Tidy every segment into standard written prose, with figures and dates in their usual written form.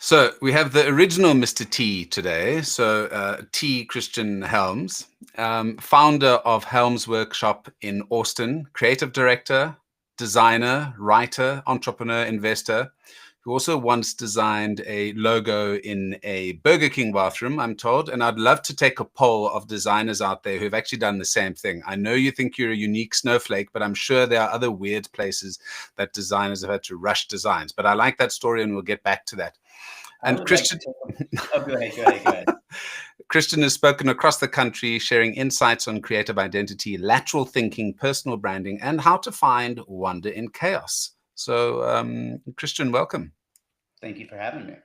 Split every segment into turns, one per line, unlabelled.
So we have the original Mr. T today. So T. Christian Helms, founder of Helms Workshop in Austin, creative director, designer, writer, entrepreneur, investor, who also once designed a logo in a Burger King bathroom, I'm told. And I'd love to take a poll of designers out there who've actually done the same thing. I know you think you're a unique snowflake, but I'm sure there are other weird places that designers have had to rush designs. But I like that story, and we'll get back to that.
I
And
would like to
Christian,
take a, oh, go ahead.
Christian has spoken across the country, sharing insights on creative identity, lateral thinking, personal branding, and how to find wonder in chaos. So, Christian, welcome.
Thank you for having me.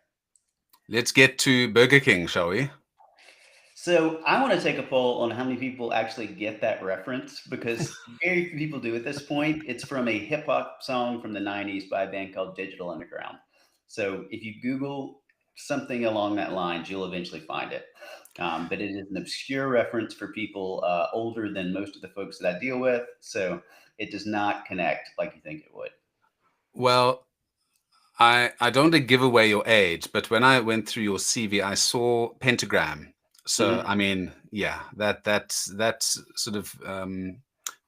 Let's get to Burger King, shall we?
So I want to take a poll on how many people actually get that reference because very few people do at this point. It's from a hip hop song from the 90s by a band called Digital Underground. So if you Google something along that lines, you'll eventually find it. But it is an obscure reference for people older than most of the folks that I deal with. So it does not connect like you think it would.
Well, I don't want to give away your age, but when I went through your CV, I saw Pentagram. So
Mhm.
I mean, yeah, that's sort of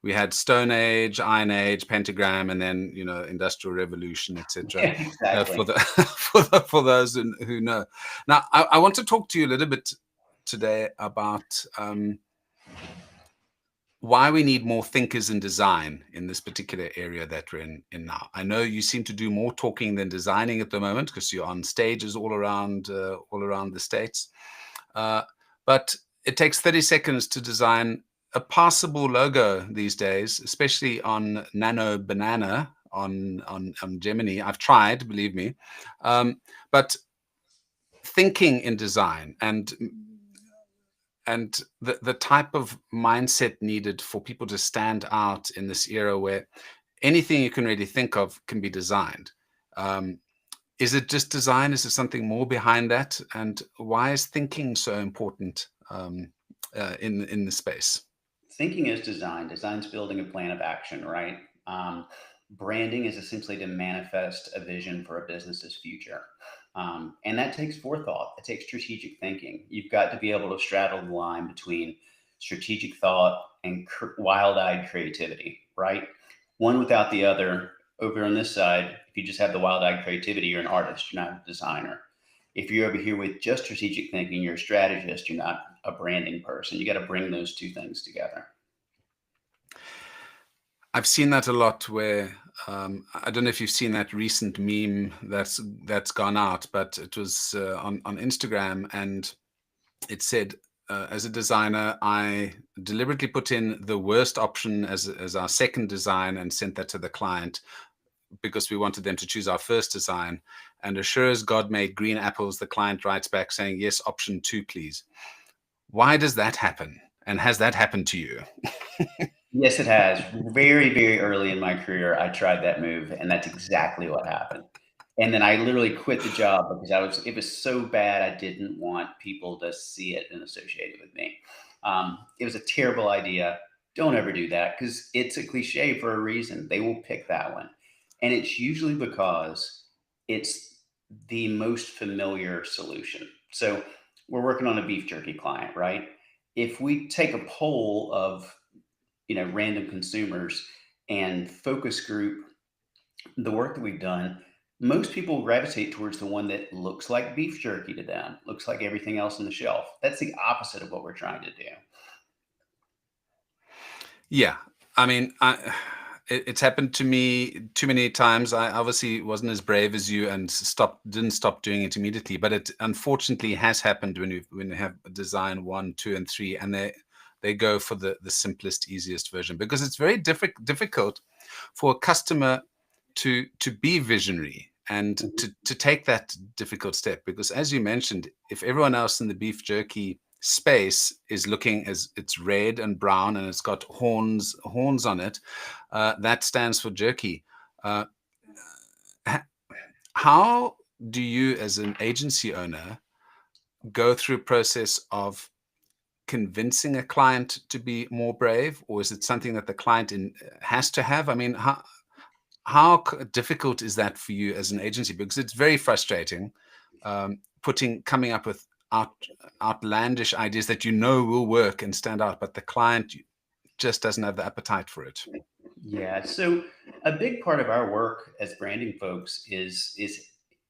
we had Stone Age, Iron Age, Pentagram, and then Industrial Revolution, etc.
Yeah,
For
exactly.
the for those who know. Now, I want to talk to you a little bit today about why we need more thinkers in design in this particular area that we're in now. I know you seem to do more talking than designing at the moment because you're on stages all around the states. Uh, but it takes 30 seconds to design a passable logo these days, especially on Nano Banana on Gemini. I've tried, believe me, but thinking in design and the type of mindset needed for people to stand out in this era where anything you can really think of can be designed. Um, is it just design? Is there something more behind that? And why is thinking so important in the space?
Thinking is design. Design's building a plan of action, right? Branding is essentially to manifest a vision for a business's future. And that takes forethought, it takes strategic thinking. You've got to be able to straddle the line between strategic thought and wild eyed creativity, right? One without the other. Over on this side, if you just have the wild eyed creativity, you're an artist, you're not a designer. If you're over here with just strategic thinking, you're a strategist, you're not a branding person. You got to bring those two things together.
I've seen that a lot where I don't know if you've seen that recent meme that's gone out, but it was on Instagram, and it said, as a designer, I deliberately put in the worst option as our second design and sent that to the client because we wanted them to choose our first design. And as sure as God made green apples, the client writes back saying, yes, option 2, please. Why does that happen? And has that happened to you?
Yes, it has. Very, very early in my career, I tried that move, and that's exactly what happened. And then I literally quit the job because it was so bad I didn't want people to see it and associate it with me. It was a terrible idea. Don't ever do that because it's a cliche for a reason. They will pick that one. And it's usually because it's the most familiar solution. So we're working on a beef jerky client, right? If we take a poll of random consumers and focus group the work that we've done, most people gravitate towards the one that looks like beef jerky to them, looks like everything else on the shelf. That's the opposite of what we're trying to do.
Yeah, I mean, it's happened to me too many times. I obviously wasn't as brave as you and didn't stop doing it immediately. But it unfortunately has happened when you have design 1, 2, and 3, and they go for the simplest, easiest version because it's very difficult for a customer to be visionary and
Mhm.
to take that difficult step. Because as you mentioned, if everyone else in the beef jerky space is looking as it's red and brown and it's got horns on it, that stands for jerky. Uh, how do you, as an agency owner, go through a process of convincing a client to be more brave, or is it something that the client has to have? I mean, how difficult is that for you as an agency? Because it's very frustrating. coming up with outlandish ideas that will work and stand out, but the client just doesn't have the appetite for it.
Yeah. So a big part of our work as branding folks is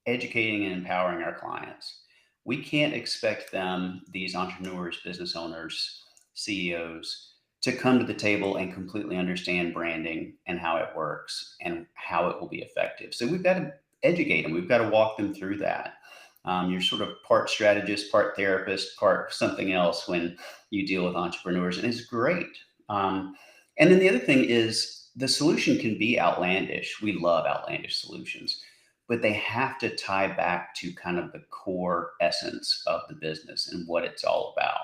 educating and empowering our clients. We can't expect them, these entrepreneurs, business owners, CEOs, to come to the table and completely understand branding and how it works and how it will be effective. So we've got to educate them. We've got to walk them through that. You're sort of part strategist, part therapist, part something else when you deal with entrepreneurs, and it's great. And then the other thing is the solution can be outlandish. We love outlandish solutions, but they have to tie back to kind of the core essence of the business and what it's all about.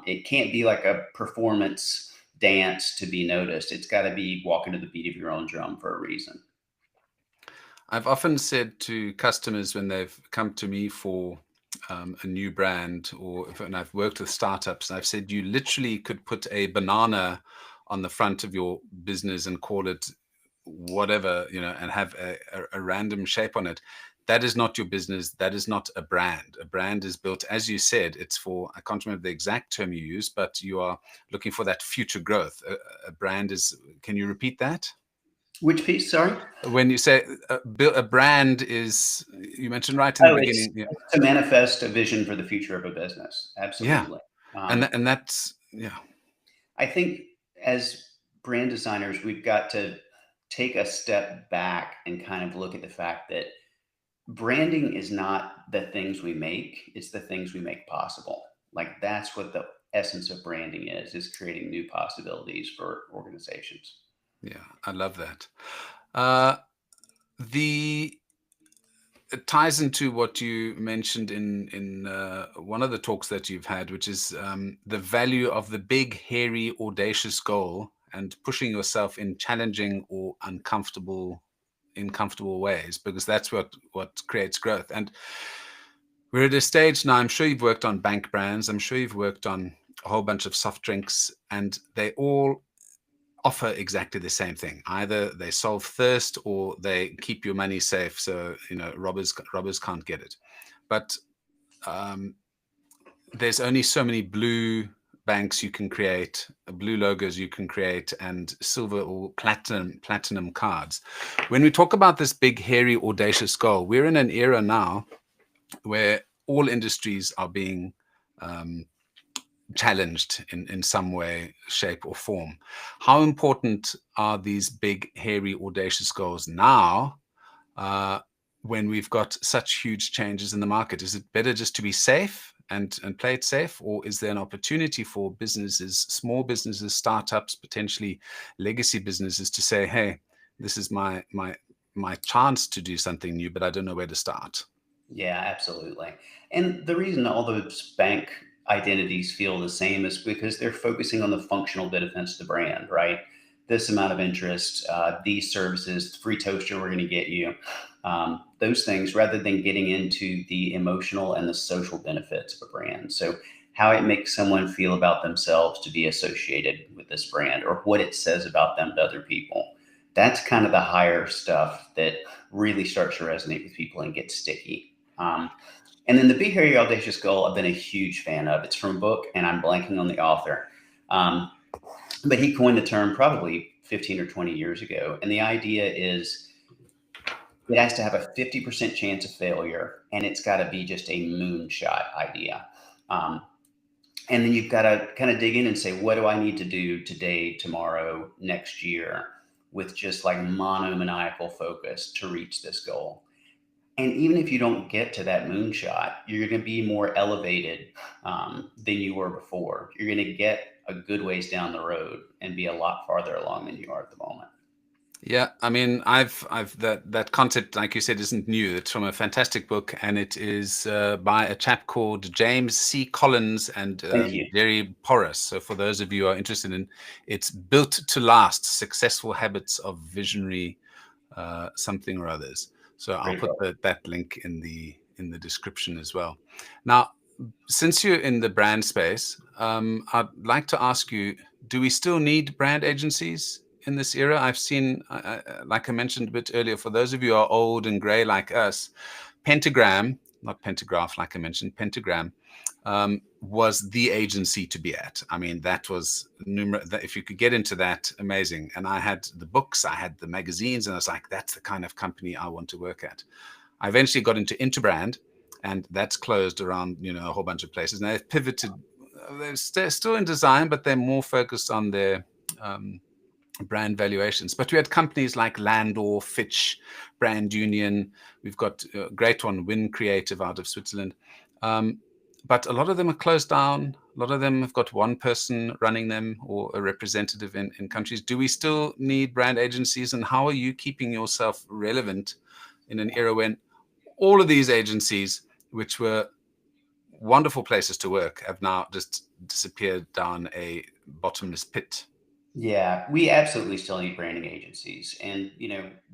It can't be like a performance dance to be noticed. It's got to be walking to the beat of your own drum for a reason.
I've often said to customers when they've come to me for a new brand, or when I've worked with startups, I've said you literally could put a banana on the front of your business and call it whatever, and have a random shape on it. That is not your business. That is not a brand. A brand is built, as you said, it's for, I can't remember the exact term you use, but you are looking for that future growth. A brand is, can you repeat that?
Which piece? Sorry.
When you say a brand is, you mentioned right in the beginning.
It's to manifest a vision for the future of a business. Absolutely.
Yeah. And that's, yeah.
I think as brand designers, we've got to take a step back and kind of look at the fact that branding is not the things we make, it's the things we make possible. Like that's what the essence of branding is creating new possibilities for organizations.
Yeah, I love that. It ties into what you mentioned in one of the talks that you've had, which is the value of the big, hairy, audacious goal and pushing yourself in challenging or uncomfortable ways, because that's what creates growth. And we're at a stage now, I'm sure you've worked on bank brands, I'm sure you've worked on a whole bunch of soft drinks, and they all offer exactly the same thing. Either they solve thirst or they keep your money safe, so robbers can't get it. But there's only so many blue banks you can create, blue logos you can create, and silver or platinum cards. When we talk about this big, hairy, audacious goal, we're in an era now where all industries are being challenged in some way, shape, or form. How important are these big, hairy, audacious goals now when we've got such huge changes in the market? Is it better just to be safe and play it safe, or is there an opportunity for businesses, small businesses, startups, potentially legacy businesses, to say, hey, this is my chance to do something new, but I don't know where to start?
Yeah, absolutely. And the reason all those bank identities feel the same is because they're focusing on the functional benefits of the brand, right? This amount of interest, these services, free toaster we're going to get you, those things, rather than getting into the emotional and the social benefits of a brand. So how it makes someone feel about themselves to be associated with this brand, or what it says about them to other people. That's kind of the higher stuff that really starts to resonate with people and get sticky. And then the Big Hairy Audacious Goal, I've been a huge fan of. It's from a book, and I'm blanking on the author. But he coined the term probably 15 or 20 years ago. And the idea is it has to have a 50% chance of failure, and it's got to be just a moonshot idea. And then you've got to kind of dig in and say, what do I need to do today, tomorrow, next year, with just like monomaniacal focus to reach this goal? And even if you don't get to that moonshot, you're going to be more elevated than you were before. You're going to get a good ways down the road and be a lot farther along than you are at the moment.
Yeah, I mean, I've that concept, like you said, isn't new. It's from a fantastic book, and it is by a chap called James C. Collins and Jerry Porras. So for those of you who are interested in, it's Built to Last: Successful Habits of Visionary something or others. So I'll put that link in the description as well. Now, since you're in the brand space, I'd like to ask you, do we still need brand agencies in this era? I've seen, like I mentioned a bit earlier, for those of you who are old and gray like us, Pentagram not Pentagraph, like I mentioned, Pentagram, was the agency to be at. I mean, that was if you could get into that, amazing. And I had the books, I had the magazines, and I was like, that's the kind of company I want to work at. I eventually got into Interbrand, and that's closed around, a whole bunch of places. Now they've pivoted. They're still in design, but they're more focused on their brand valuations. But we had companies like Landor, Fitch, Brand Union. We've got a great one, Win Creative, out of Switzerland. But a lot of them are closed down. A lot of them have got one person running them or a representative in countries. Do we still need brand agencies? And how are you keeping yourself relevant in an era when all of these agencies, which were wonderful places to work, have now just disappeared down a bottomless pit?
Yeah, we absolutely still need branding agencies. And,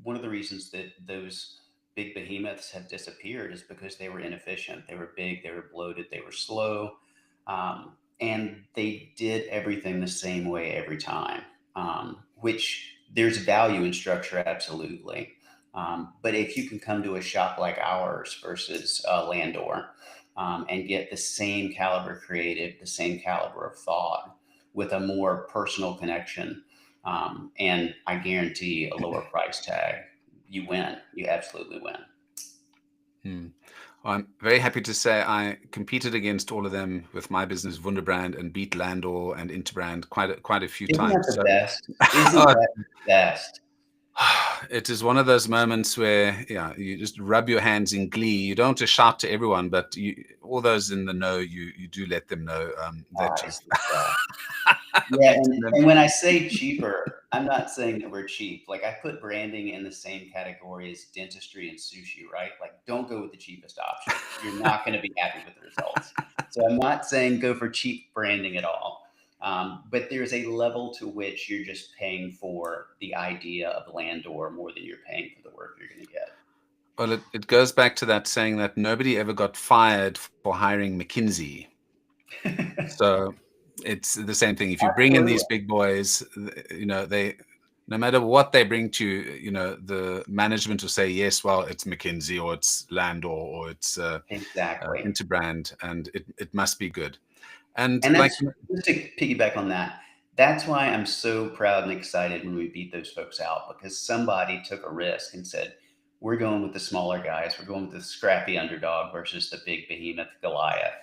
one of the reasons that those big behemoths have disappeared is because they were inefficient. They were big, they were bloated, they were slow, and they did everything the same way every time, which there's value in structure, absolutely. But if you can come to a shop like ours versus Landor, and get the same caliber creative, the same caliber of thought, with a more personal connection, and I guarantee a lower price tag, you win. You absolutely win.
Well, I'm very happy to say I competed against all of them with my business, Wunderbrand, and beat Landor and Interbrand quite a few
Isn't
times.
that the best? Isn't that the best?
It is one of those moments where, you just rub your hands in glee. You don't want to shout to everyone, but all those in the know, you do let them know that
Yeah, and when I say cheaper, I'm not saying that we're cheap. Like, I put branding in the same category as dentistry and sushi, right? Like, don't go with the cheapest option. You're not going to be happy with the results. So I'm not saying go for cheap branding at all. But there's a level to which you're just paying for the idea of Landor more than you're paying for the work you're going to get.
Well, it goes back to that saying that nobody ever got fired for hiring McKinsey. So it's the same thing. If you bring in these big boys, they, no matter what they bring to you, the management will say, yes, well, it's McKinsey or it's Landor or it's
exactly
Interbrand, and it must be good. And
that's, just to piggyback on that, that's why I'm so proud and excited when we beat those folks out, because somebody took a risk and said, we're going with the smaller guys. We're going with the scrappy underdog versus the big behemoth Goliath.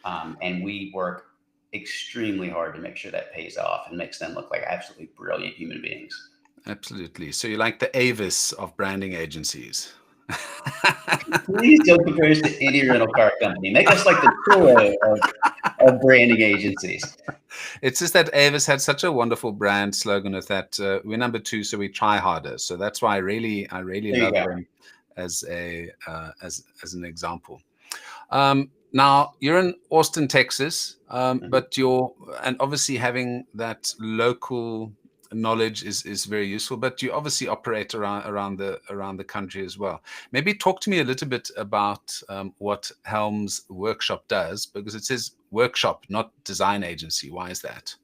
And we work extremely hard to make sure that pays off and makes them look like absolutely brilliant human beings.
Absolutely. So you're like the Avis of branding agencies.
Please don't compare us to any rental car company. Make us like the Turo of branding agencies.
It's just that Avis had such a wonderful brand slogan with that we're number 2, so we try harder. So that's why I really love them as as an example. Now you're in Austin, Texas, but and obviously having that local knowledge is very useful, but you obviously operate around the country as well. Maybe talk to me a little bit about what Helms Workshop does, because it says workshop, not design agency. Why is that?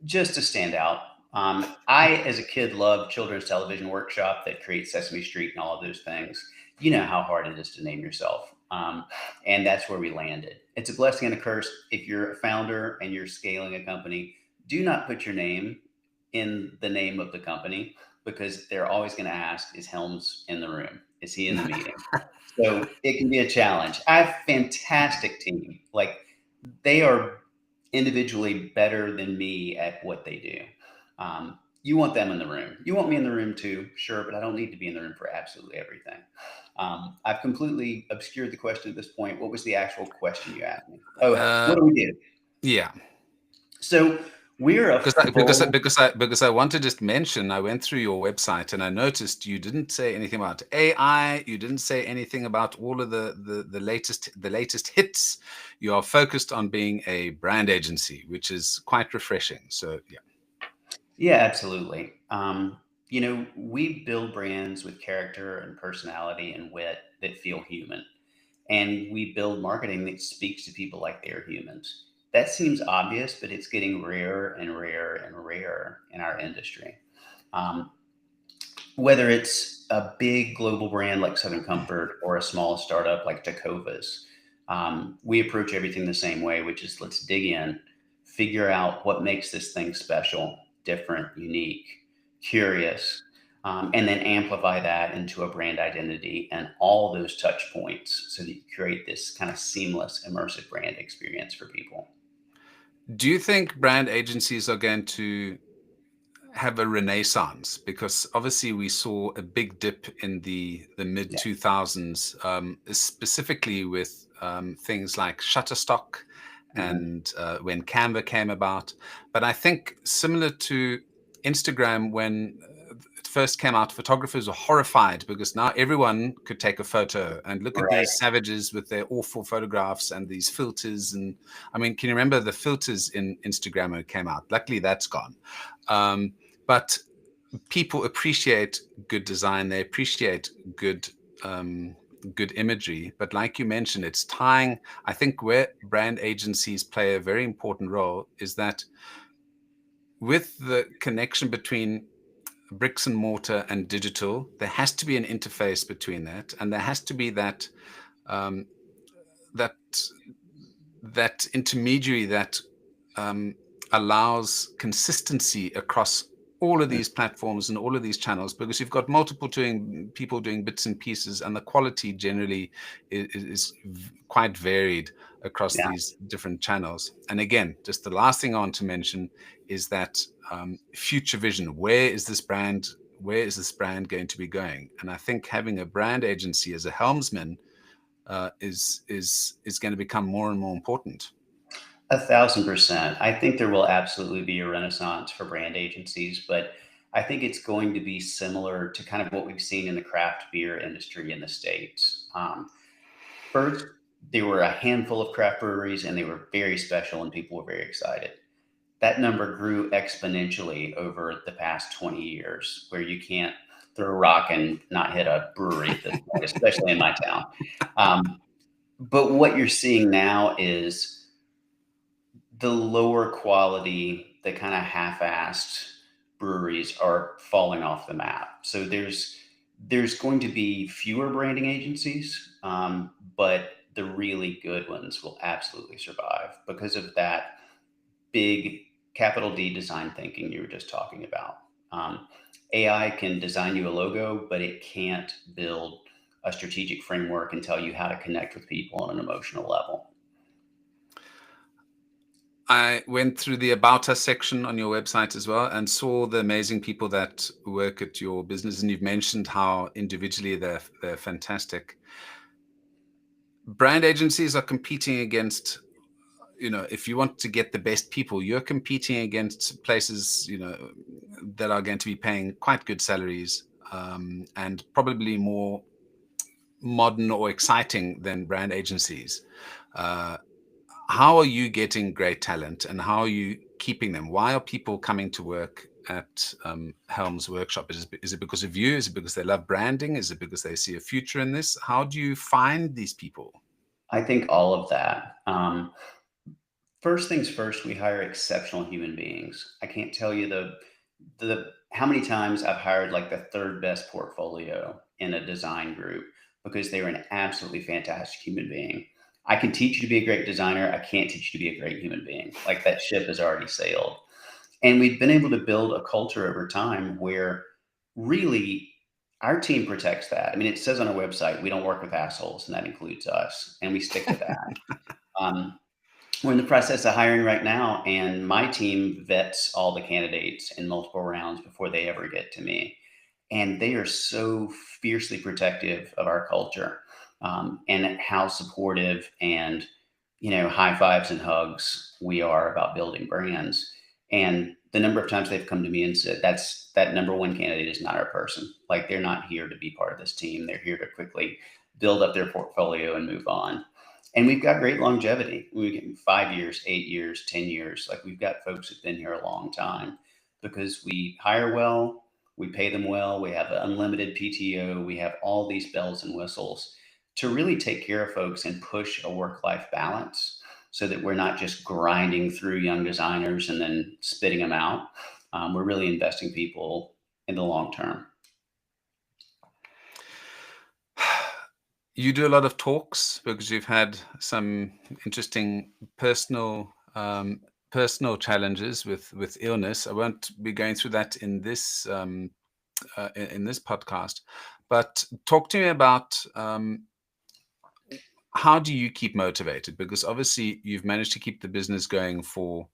Just to stand out. I, as a kid, loved Children's Television Workshop that creates Sesame Street and all of those things. You know how hard it is to name yourself. And that's where we landed. It's a blessing and a curse. If you're a founder and you're scaling a company, do not put your name in the name of the company, because they're always going to ask, is Helms in the room? Is he in the meeting? So it can be a challenge. I have a fantastic team. Like, they are individually better than me at what they do. You want them in the room. You want me in the room too, sure, but I don't need to be in the room for absolutely everything. I've completely obscured the question at this point. What was the actual question you asked me? Oh, what do we do?
Yeah.
So we're
because I want to just mention, I went through your website and I noticed you didn't say anything about AI. You didn't say anything about all of the latest hits. You are focused on being a brand agency, which is quite refreshing. So
yeah, absolutely. We build brands with character and personality and wit that feel human, and we build marketing that speaks to people like they're humans. That seems obvious, but it's getting rarer and rarer and rarer in our industry. Whether it's a big global brand like Southern Comfort or a small startup like Tecovas, we approach everything the same way, which is let's dig in, figure out what makes this thing special, different, unique, curious, and then amplify that into a brand identity and all those touch points so that you create this kind of seamless, immersive brand experience for people.
Do you think brand agencies are going to have a renaissance? Because obviously we saw a big dip in the mid
Yeah.
2000s, specifically with things like Shutterstock
Mhm.
and when Canva came about. But I think similar to Instagram, when it first came out, photographers were horrified because now everyone could take a photo, and look at
Right.
these savages with their awful photographs and these filters. And I mean, can you remember the filters in Instagram when it came out? Luckily, that's gone. But people appreciate good design. They appreciate good good imagery. But like you mentioned, it's tying. I think where brand agencies play a very important role is that with the connection between bricks and mortar and digital, there has to be an interface between that, and there has to be that um, that that intermediary that um, allows consistency across all of
Mm.
these platforms and all of these channels, because you've got multiple people doing bits and pieces, and the quality generally is quite varied across
Yeah.
these different channels. And again, just the last thing I want to mention is that future vision. Where is this brand going to be going? And I think having a brand agency as a helmsman is going to become more and more important.
1,000%. I think there will absolutely be a renaissance for brand agencies, but I think it's going to be similar to kind of what we've seen in the craft beer industry in the States. First, there were a handful of craft breweries and they were very special and people were very excited. That number grew exponentially over the past 20 years, where you can't throw a rock and not hit a brewery at this point, especially in my town. But what you're seeing now is the lower quality, the kind of half-assed breweries are falling off the map. So there's going to be fewer branding agencies, but the really good ones will absolutely survive because of that big capital D design thinking you were just talking about. Um, AI can design you a logo, but it can't build a strategic framework and tell you how to connect with people on an emotional level.
I went through the About Us section on your website as well and saw the amazing people that work at your business. And you've mentioned how individually they're fantastic. Brand agencies are competing against, if you want to get the best people, you're competing against places, that are going to be paying quite good salaries, and probably more modern or exciting than brand agencies. Uh, how are you getting great talent, and how are you keeping them? Why are people coming to work at Helms Workshop? Is it because of you? Is it because they love branding? Is it because they see a future in this? How do you find these people?
I think all of that. First things first, we hire exceptional human beings. I can't tell you the how many times I've hired like the third best portfolio in a design group because they were an absolutely fantastic human being. I can teach you to be a great designer. I can't teach you to be a great human being. Like that ship has already sailed. And we've been able to build a culture over time where really our team protects that. I mean, it says on our website, we don't work with assholes, and that includes us. And we stick to that. Um, we're in the process of hiring right now, and my team vets all the candidates in multiple rounds before they ever get to me. And they are so fiercely protective of our culture, and how supportive and high fives and hugs we are about building brands. And the number of times they've come to me and said, that number one candidate is not our person. Like they're not here to be part of this team. They're here to quickly build up their portfolio and move on. And we've got great longevity. We get 5 years, 8 years, 10 years. Like we've got folks who've been here a long time because we hire well, we pay them well, we have unlimited PTO, we have all these bells and whistles to really take care of folks and push a work-life balance so that we're not just grinding through young designers and then spitting them out. We're really investing people in the long term.
You do a lot of talks because you've had some interesting personal challenges with illness. I won't be going through that in this podcast, but talk to me about how do you keep motivated? Because obviously you've managed to keep the business going for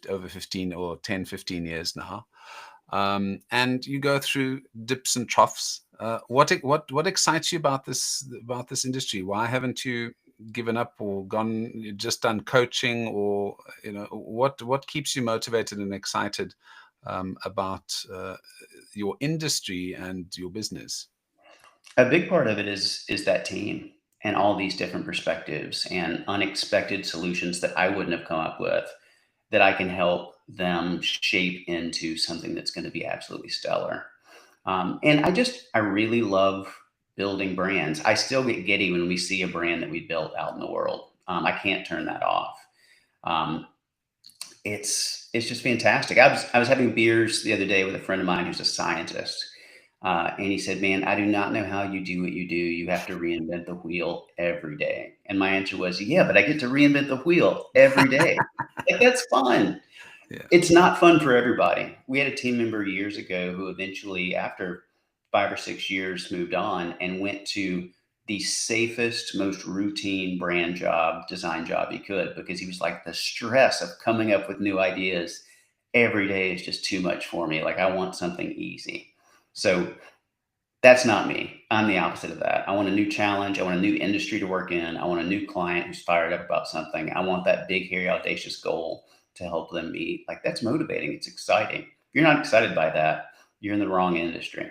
over 15 or 10, 15 years now. And you go through dips and troughs. What excites you about this industry? Why haven't you given up or just done coaching, or what keeps you motivated and excited about your industry and your business?
A big part of it is that team and all these different perspectives and unexpected solutions that I wouldn't have come up with, that I can help them shape into something that's going to be absolutely stellar. And I really love building brands. I still get giddy when we see a brand that we built out in the world. I can't turn that off. Um, it's just fantastic. I was having beers the other day with a friend of mine who's a scientist, and he said, "Man, I do not know how you do what you do. You have to reinvent the wheel every day." And my answer was, "Yeah, but I get to reinvent the wheel every day. Like, that's fun."
Yeah.
It's not fun for everybody. We had a team member years ago who eventually, after 5 or 6 years, moved on and went to the safest, most routine brand job, design job he could, because he was like, the stress of coming up with new ideas every day is just too much for me. Like, I want something easy. So that's not me. I'm the opposite of that. I want a new challenge. I want a new industry to work in. I want a new client who's fired up about something. I want that big, hairy, audacious goal to help them meet. Like, that's motivating. It's exciting. If you're not excited by that, you're in the wrong industry.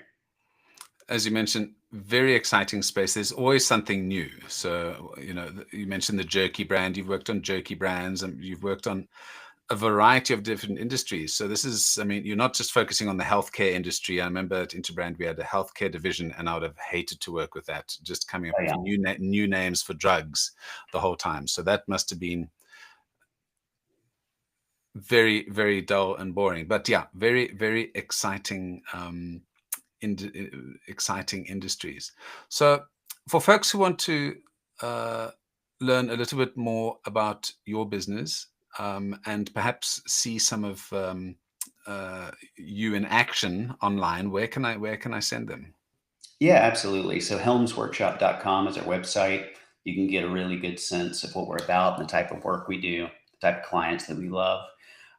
As you mentioned, very exciting space. There's always something new. So, you mentioned the jerky brand. You've worked on jerky brands, and you've worked on a variety of different industries. So you're not just focusing on the healthcare industry. I remember at Interbrand, we had a healthcare division, and I would have hated to work with that, just coming up
Oh,
with
yeah.
new names for drugs the whole time. So that must have been very, very dull and boring. But yeah, very, very exciting, exciting industries. So for folks who want to uh, learn a little bit more about your business, and perhaps see some of you in action online, where can I send them?
Yeah, absolutely. So helmsworkshop.com is our website. You can get a really good sense of what we're about and the type of work we do, the type of clients that we love.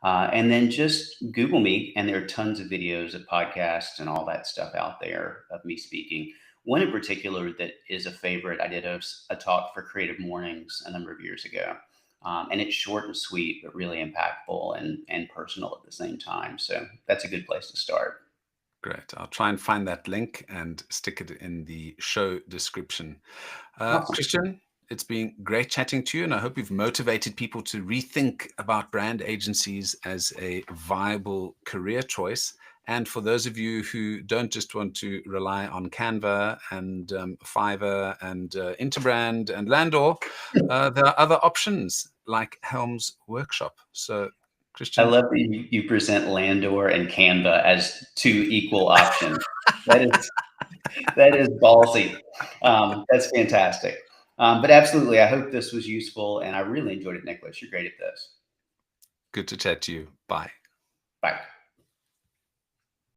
And then just Google me, and there are tons of videos of podcasts and all that stuff out there of me speaking. One in particular that is a favorite, I did a talk for Creative Mornings a number of years ago. And it's short and sweet, but really impactful and personal at the same time. So that's a good place to start.
Great. I'll try and find that link and stick it in the show description.
Awesome.
Christian, it's been great chatting to you, and I hope you've motivated people to rethink about brand agencies as a viable career choice. And for those of you who don't just want to rely on Canva and Fiverr and Interbrand and Landor, there are other options like Helms Workshop. So,
I
Christian,
love that you present Landor and Canva as two equal options. That is that is ballsy. That's fantastic. But absolutely, I hope this was useful, and I really enjoyed it, Nicholas. You're great at this.
good to chat to you. Bye.
Bye.